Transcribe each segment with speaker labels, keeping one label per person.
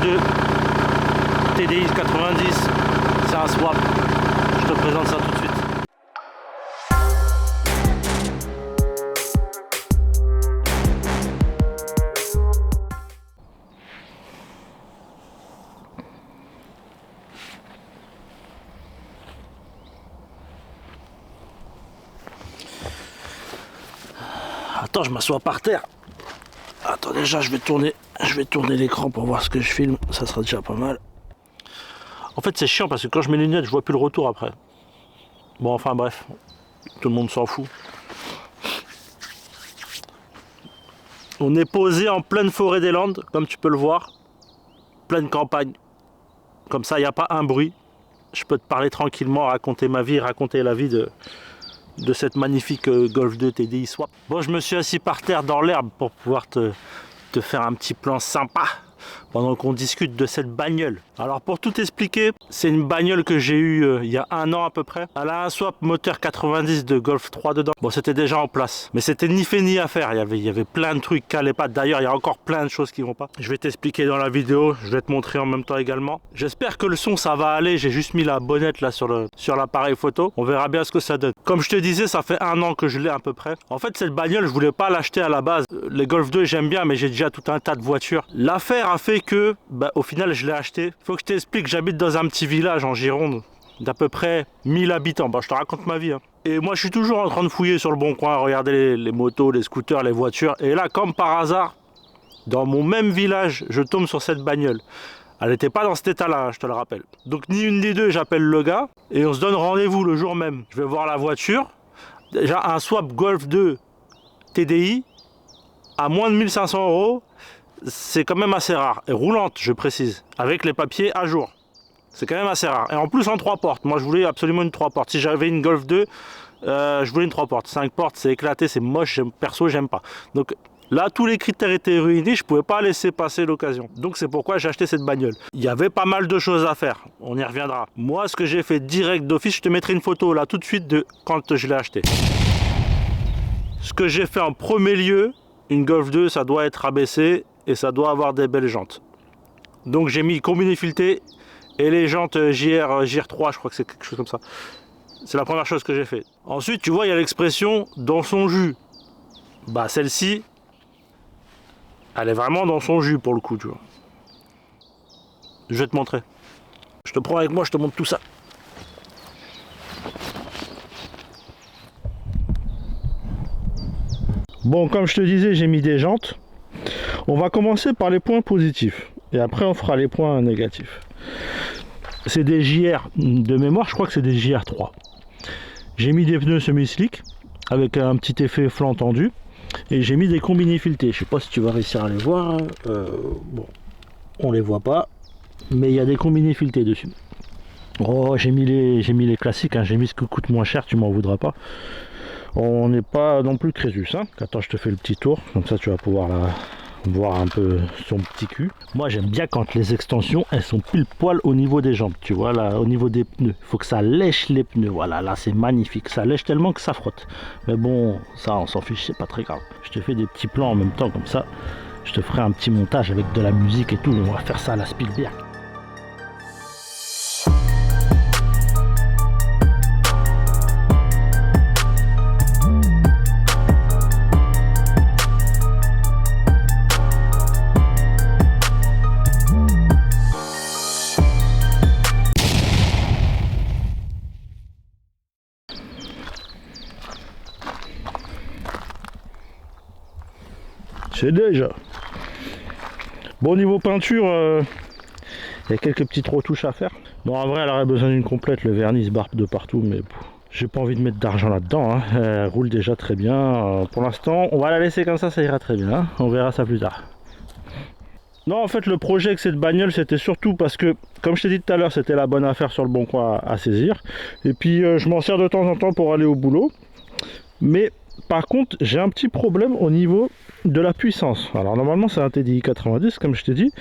Speaker 1: 2 TDI 90, c'est un swap. Je te présente ça tout de suite. Attends, je m'assois par terre. Attends, déjà, je vais tourner l'écran pour voir ce que je filme. Ça sera déjà pas mal. En fait, c'est chiant parce que quand je mets les lunettes, je vois plus le retour après. Bon, enfin bref, tout le monde s'en fout. On est posé en pleine forêt des Landes, comme tu peux le voir. Pleine campagne. Comme ça, il n'y a pas un bruit. Je peux te parler tranquillement, raconter ma vie, raconter la vie de cette magnifique Golf 2 TDI Swap. Bon, je me suis assis par terre dans l'herbe pour pouvoir te faire un petit plan sympa pendant qu'on discute de cette bagnole. Alors pour tout expliquer, c'est une bagnole que j'ai eue il y a 1 an à peu près. Elle a un swap moteur 90 de Golf 3 dedans. Bon, c'était déjà en place, mais c'était ni fait ni à faire. Il y avait plein de trucs qui n'allaient pas. D'ailleurs, il y a encore plein de choses qui vont pas. Je vais t'expliquer dans la vidéo, je vais te montrer en même temps également. J'espère que le son ça va aller. J'ai juste mis la bonnette là sur l'appareil photo. On verra bien ce que ça donne. Comme je te disais, ça fait 1 an que je l'ai à peu près. En fait, cette bagnole, je voulais pas l'acheter à la base. Les Golf 2, j'aime bien, mais j'ai déjà tout un tas de voitures. L'affaire a fait que, au final, je l'ai acheté. Faut que je t'explique, j'habite dans un petit village en Gironde d'à peu près 1000 habitants. Je te raconte ma vie. Et moi, je suis toujours en train de fouiller sur le bon coin, regarder les motos, les scooters, les voitures. Et là, comme par hasard, dans mon même village, je tombe sur cette bagnole. Elle n'était pas dans cet état-là, je te le rappelle. Donc, ni une des deux, j'appelle le gars et on se donne rendez-vous le jour même. Je vais voir la voiture. Déjà, un swap Golf 2 TDI à moins de 1500 €. C'est quand même assez rare, et roulante je précise, avec les papiers à jour. C'est quand même assez rare, et en plus en 3 portes. Moi je voulais absolument une 3 portes. Si j'avais une Golf 2, je voulais une 3 portes. 5 portes c'est éclaté, c'est moche, perso j'aime pas. Donc là tous les critères étaient réunis, je pouvais pas laisser passer l'occasion. Donc c'est pourquoi j'ai acheté cette bagnole. Il y avait pas mal de choses à faire, on y reviendra. Moi ce que j'ai fait direct d'office, je te mettrai une photo là tout de suite de quand je l'ai acheté. Ce que j'ai fait en premier lieu, une Golf 2 ça doit être abaissé et ça doit avoir des belles jantes. Donc j'ai mis combiné fileté et les jantes JR3, je crois que c'est quelque chose comme ça. C'est la première chose que j'ai fait. Ensuite, tu vois, il y a l'expression dans son jus. Celle-ci, elle est vraiment dans son jus pour le coup, tu vois. Je vais te montrer. Je te prends avec moi, je te montre tout ça. Bon, comme je te disais, j'ai mis des jantes. On va commencer par les points positifs et après on fera les points négatifs. C'est des JR de mémoire, je crois que c'est des JR3. J'ai mis des pneus semi-slick avec un petit effet flanc tendu et j'ai mis des combinés filetés. Je sais pas si tu vas réussir à les voir. Bon, on les voit pas, mais il y a des combinés filetés dessus. Oh, j'ai mis les classiques, j'ai mis ce que coûte moins cher, tu m'en voudras pas. On n'est pas non plus Crésus. Attends, je te fais le petit tour, comme ça tu vas pouvoir voir un peu son petit cul. Moi j'aime bien quand les extensions elles sont pile poil au niveau des jambes, tu vois, là au niveau des pneus. Il faut que ça lèche les pneus, voilà, là c'est magnifique, ça lèche tellement que ça frotte. Mais bon, ça on s'en fiche, c'est pas très grave. Je te fais des petits plans en même temps, comme ça je te ferai un petit montage avec de la musique et tout. On va faire ça à la Spielberg. C'est déjà. Bon, niveau peinture, il y a quelques petites retouches à faire. Non, en vrai, elle aurait besoin d'une complète. Le vernis se barre de partout, mais j'ai pas envie de mettre d'argent là-dedans. Elle roule déjà très bien. Pour l'instant, on va la laisser comme ça ira très bien. On verra ça plus tard. Non, en fait, le projet avec cette bagnole, c'était surtout parce que, comme je t'ai dit tout à l'heure, c'était la bonne affaire sur le bon coin à saisir. Et puis, je m'en sers de temps en temps pour aller au boulot. Mais par contre, j'ai un petit problème au niveau de la puissance. Alors normalement c'est un TDI 90 comme je t'ai dit,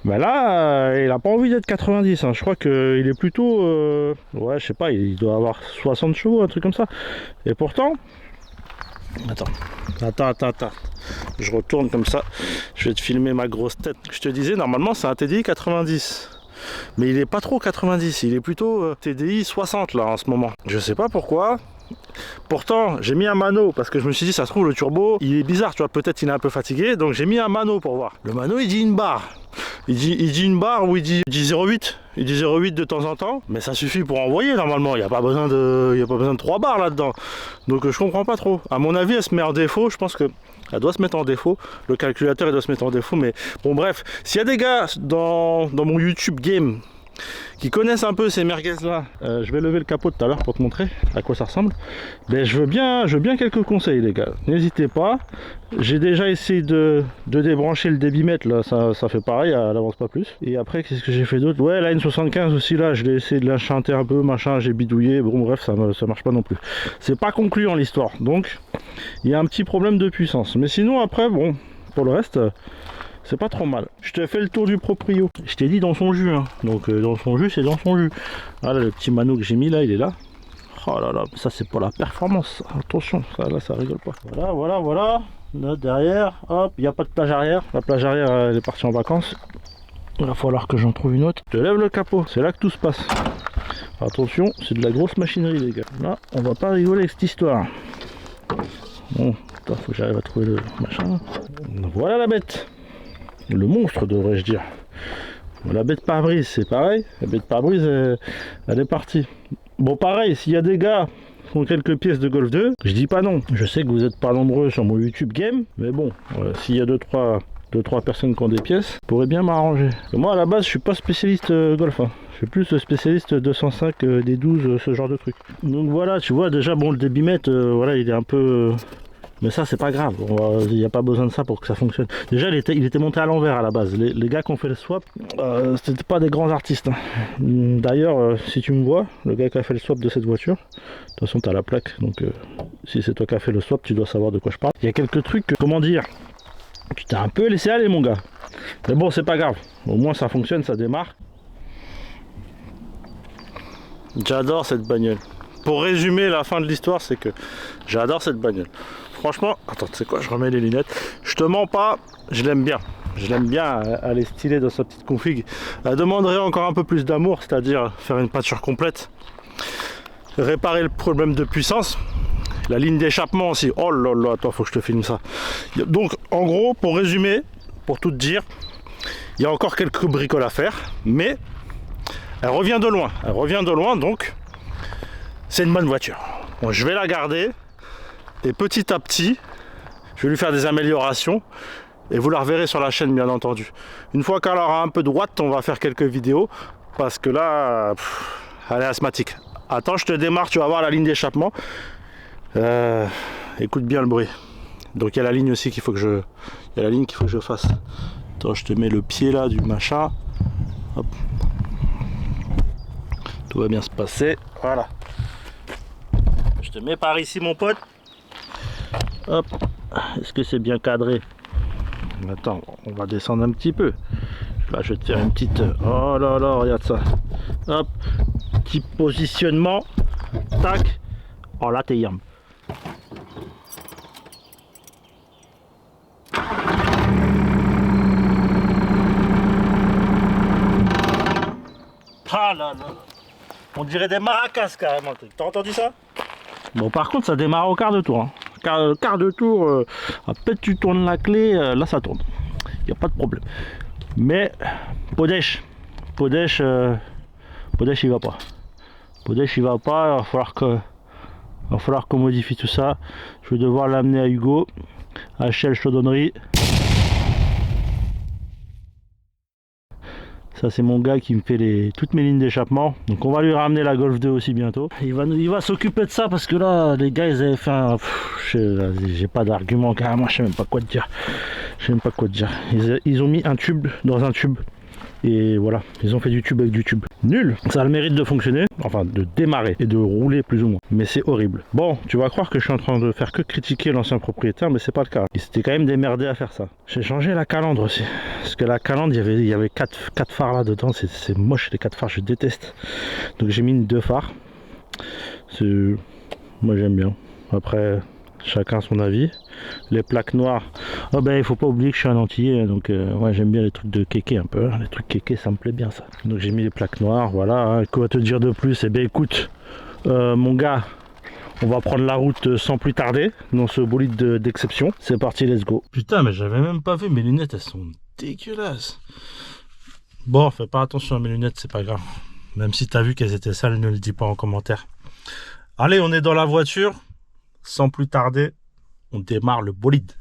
Speaker 1: mais là il a pas envie d'être 90. Je crois qu'il est plutôt ouais, je sais pas, il doit avoir 60 chevaux, un truc comme ça. Et pourtant Attends. Je retourne comme ça. Je vais te filmer ma grosse tête. Je te disais, normalement, c'est un TDI 90. Mais il est pas trop 90. Il est plutôt TDI 60 là en ce moment. Je sais pas pourquoi. Pourtant, j'ai mis un mano parce que je me suis dit, ça se trouve, le turbo, il est bizarre, tu vois, peut-être il est un peu fatigué. Donc j'ai mis un mano pour voir. Le mano, il dit une barre. Il dit une barre ou il dit 0,8. Il dit 0,8 de temps en temps. Mais ça suffit pour envoyer normalement. Il n'y a pas besoin de 3 barres là-dedans. Donc je comprends pas trop. À mon avis, elle se met en défaut. Je pense que elle doit se mettre en défaut. Le calculateur, il doit se mettre en défaut. Mais bon, bref. S'il y a des gars dans mon YouTube Game qui connaissent un peu ces merguez là, je vais lever le capot tout à l'heure pour te montrer à quoi ça ressemble. Mais je veux bien quelques conseils les gars, n'hésitez pas. J'ai déjà essayé de débrancher le débitmètre là, ça fait pareil, elle avance pas plus. Et après qu'est-ce que j'ai fait d'autre? Ouais, la N75 aussi là, je l'ai essayé de la chanter un peu, machin, j'ai bidouillé, bon bref, ça marche pas non plus. C'est pas concluant l'histoire, donc il y a un petit problème de puissance. Mais sinon après, bon, pour le reste, c'est pas trop mal. Je te fais le tour du proprio. Je t'ai dit dans son jus, hein. Donc dans son jus, c'est dans son jus. Voilà, le petit mano que j'ai mis là, il est là. Oh là là, ça c'est pour la performance. Attention, ça là, ça rigole pas. Voilà. Là derrière, hop, il n'y a pas de plage arrière. La plage arrière, elle est partie en vacances. Il va falloir que j'en trouve une autre. Je te lève le capot, c'est là que tout se passe. Attention, c'est de la grosse machinerie les gars. Là, on va pas rigoler avec cette histoire. Bon, faut que j'arrive à trouver le machin. Voilà la bête. Le monstre devrais-je dire. La bête pare-brise c'est pareil. La bête pare-brise elle est partie. Bon pareil, s'il y a des gars qui ont quelques pièces de Golf 2, je dis pas non. Je sais que vous n'êtes pas nombreux sur mon YouTube Game, mais bon, s'il y a 2-3 personnes qui ont des pièces, ça pourrait bien m'arranger. Moi à la base je suis pas spécialiste Golf, hein. Je suis plus spécialiste 205, des 12, ce genre de truc. Donc voilà, tu vois déjà bon le débitmètre, voilà il est un peu... Mais ça c'est pas grave, il n'y a pas besoin de ça pour que ça fonctionne. Déjà il était monté à l'envers à la base. Les gars qui ont fait le swap, c'était pas des grands artistes, hein. D'ailleurs si tu me vois, le gars qui a fait le swap de cette voiture, de toute façon tu as la plaque, donc si c'est toi qui as fait le swap tu dois savoir de quoi je parle. Il y a quelques trucs, comment dire, tu t'es un peu laissé aller mon gars. Mais bon c'est pas grave, au moins ça fonctionne, ça démarre. J'adore cette bagnole. Pour résumer la fin de l'histoire, c'est que j'adore cette bagnole. Franchement, attends, tu sais quoi, je remets les lunettes. Je te mens pas, je l'aime bien. Je l'aime bien, elle est stylée dans sa petite config. Elle demanderait encore un peu plus d'amour, c'est-à-dire faire une peinture complète. Réparer le problème de puissance. La ligne d'échappement aussi. Oh là là, attends, faut que je te filme ça. Donc, en gros, pour résumer, pour tout te dire, il y a encore quelques bricoles à faire, mais elle revient de loin. Elle revient de loin, donc c'est une bonne voiture. Bon, je vais la garder. Et petit à petit, je vais lui faire des améliorations et vous la reverrez sur la chaîne bien entendu. Une fois qu'elle aura un peu de watts, on va faire quelques vidéos parce que là, elle est asthmatique. Attends, je te démarre, tu vas voir la ligne d'échappement. Écoute bien le bruit. Donc il y a la ligne aussi qu'il faut que je fasse. Attends, je te mets le pied là du machin. Hop. Tout va bien se passer. Voilà. Je te mets par ici mon pote. Hop, est-ce que c'est bien cadré? Attends, on va descendre un petit peu. Là, je vais te faire une petite... Oh là là, regarde ça. Hop, petit positionnement. Tac. Oh là, t'es yam. Ah là là. On dirait des maracas carrément. T'as entendu ça? Bon, par contre, ça démarre au quart de tour, hein. Quart de tour, à peine tu tournes la clé, là ça tourne. Il n'y a pas de problème. Mais Podèche il va pas. Podèche il va pas, il va falloir qu'on modifie tout ça. Je vais devoir l'amener à Hugo, à HL Chaudonnerie. Ça c'est mon gars qui me fait toutes mes lignes d'échappement. Donc on va lui ramener la Golf 2 aussi bientôt. Il va s'occuper de ça parce que là les gars ils avaient fait un... J'ai pas d'argument carrément, je sais même pas quoi te dire. Ils ont mis un tube dans un tube. Et voilà, ils ont fait du tube avec du tube. Nul. Ça a le mérite de fonctionner, enfin de démarrer et de rouler plus ou moins. Mais c'est horrible. Bon, tu vas croire que je suis en train de faire que critiquer l'ancien propriétaire, mais c'est pas le cas. Il s'était quand même démerdé à faire ça. J'ai changé la calandre aussi. Parce que la calandre, il y avait 4 phares là-dedans. C'est moche les 4 phares, je déteste. Donc j'ai mis 2 phares. Moi j'aime bien. Après, chacun son avis. Les plaques noires, oh ben il faut pas oublier que je suis un Antillais, donc ouais, j'aime bien les trucs de kéké un peu, hein. Les trucs kéké ça me plaît bien ça. Donc j'ai mis les plaques noires, voilà, hein. Quoi te dire de plus? Eh bien écoute, mon gars, on va prendre la route sans plus tarder dans ce bolide d'exception. C'est parti, let's go. Putain, mais j'avais même pas vu, mes lunettes elles sont dégueulasses. Bon, fais pas attention à mes lunettes, c'est pas grave. Même si t'as vu qu'elles étaient sales, ne le dis pas en commentaire. Allez, on est dans la voiture. Sans plus tarder, on démarre le bolide.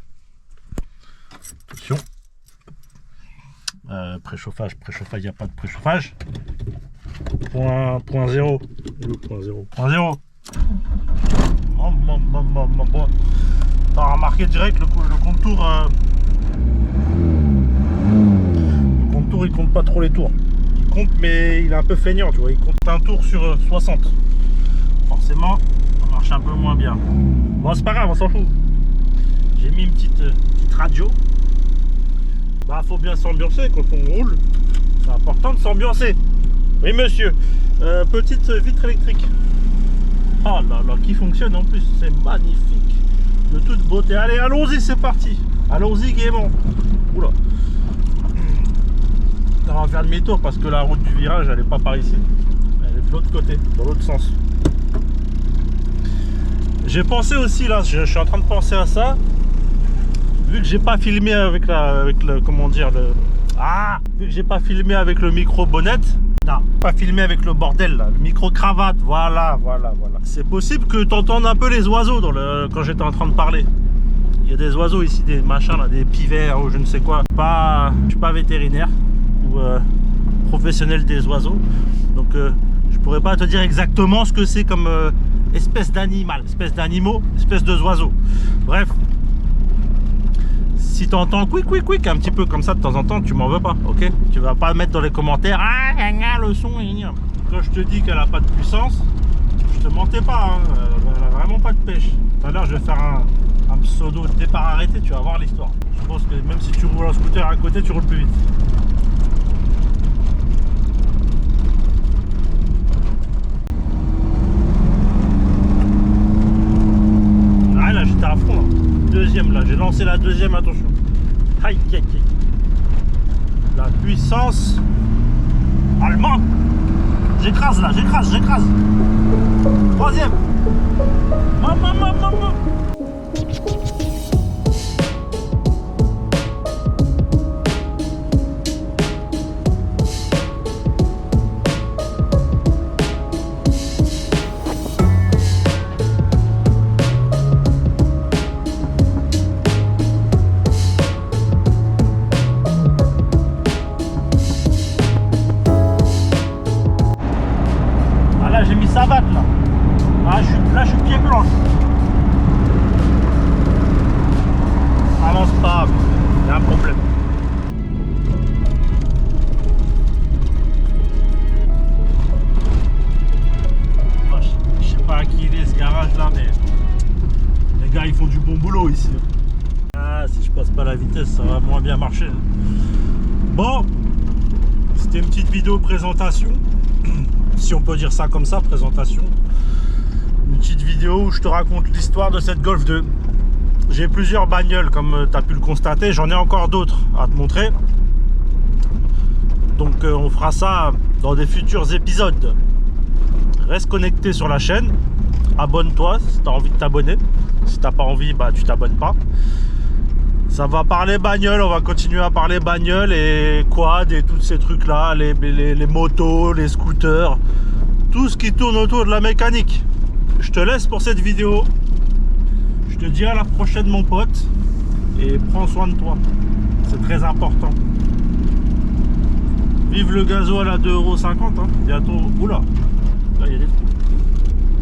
Speaker 1: Attention. Préchauffage, il n'y a pas de préchauffage. Point 0. Point 0. Bon. T'as remarqué direct le contour. Le contour, il compte pas trop les tours. Il compte, mais il est un peu feignant, tu vois. Il compte un tour sur 60. Forcément, ça marche un peu moins bien. Bon, c'est pas grave, on s'en fout. J'ai mis une petite radio. Bah, faut bien s'ambiancer quand on roule. C'est important de s'ambiancer. Oui, monsieur. Petite vitre électrique. Oh là là, qui fonctionne en plus. C'est magnifique. De toute beauté. Allez, allons-y, c'est parti. Allons-y gaiement. Oula. On va faire demi-tour parce que la route du virage, elle est pas par ici. Elle est de l'autre côté, dans l'autre sens. J'ai pensé aussi là, je suis en train de penser à ça. Vu que j'ai pas filmé avec le comment dire vu que j'ai pas filmé avec le micro bonnette, non, pas filmé avec le bordel là, le micro cravate, voilà. C'est possible que tu entendes un peu les oiseaux quand j'étais en train de parler. Il y a des oiseaux ici, des machins là, des pivers ou je ne sais quoi. Je suis pas vétérinaire ou professionnel des oiseaux, donc je pourrais pas te dire exactement ce que c'est comme espèce d'animal, espèce d'animaux, espèce de oiseaux. Bref, si tu entends quick un petit peu comme ça de temps en temps, tu m'en veux pas, ok? Tu vas pas mettre dans les commentaires le son. Quand je te dis qu'elle a pas de puissance, je te mentais pas, hein, elle a vraiment pas de pêche. Tout à l'heure, je vais faire un pseudo départ arrêté, tu vas voir l'histoire. Je pense que même si tu roules un scooter à côté, tu roules plus vite. J'étais à fond là. Deuxième là, j'ai lancé la deuxième, attention. Aïe. La puissance allemande. J'écrase là, j'écrase. Troisième. Maman. J'ai mis savate là. Là je suis pied blanc. Avance pas, il y a un problème. Je sais pas à qui il est ce garage là, mais les gars ils font du bon boulot ici. Ah, si je passe pas la vitesse, ça va moins bien marcher. Bon, c'était une petite vidéo présentation. Si on peut dire ça comme ça, présentation. Une petite vidéo où je te raconte l'histoire de cette Golf 2. J'ai plusieurs bagnoles comme tu as pu le constater, j'en ai encore d'autres à te montrer. Donc on fera ça dans des futurs épisodes. Reste connecté sur la chaîne, abonne-toi si tu as envie de t'abonner. Si tu n'as pas envie, bah tu t'abonnes pas. Ça va parler bagnole, on va continuer à parler bagnole et quad et tous ces trucs là, les motos, les scooters, tout ce qui tourne autour de la mécanique. Je te laisse pour cette vidéo. Je te dis à la prochaine mon pote et prends soin de toi. C'est très important. Vive le gasoil à 2,50 €, hein. Bientôt. Oula, là il y a des trucs.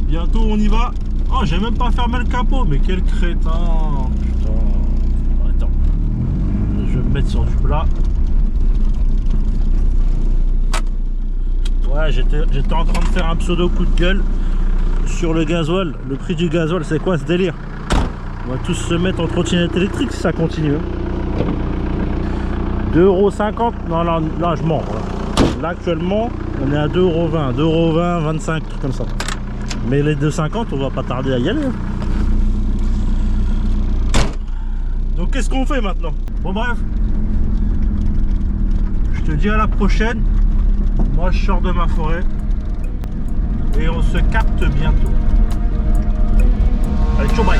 Speaker 1: Bientôt on y va. Oh, j'ai même pas fermé le capot, mais quel crétin. Putain. Je vais me mettre sur du plat. Ouais, j'étais en train de faire un pseudo coup de gueule sur le gasoil. Le prix du gasoil, c'est quoi ce délire? On va tous se mettre en trottinette électrique si ça continue. 2,50 €. Non, là je mens. Là actuellement, on est à 2,20 €. 2,20 €, 25, trucs comme ça. Mais les 2,50 €, on va pas tarder à y aller. Donc qu'est-ce qu'on fait maintenant? Bon bref, je te dis à la prochaine. Moi je sors de ma forêt et on se capte bientôt. Allez, ciao, bye.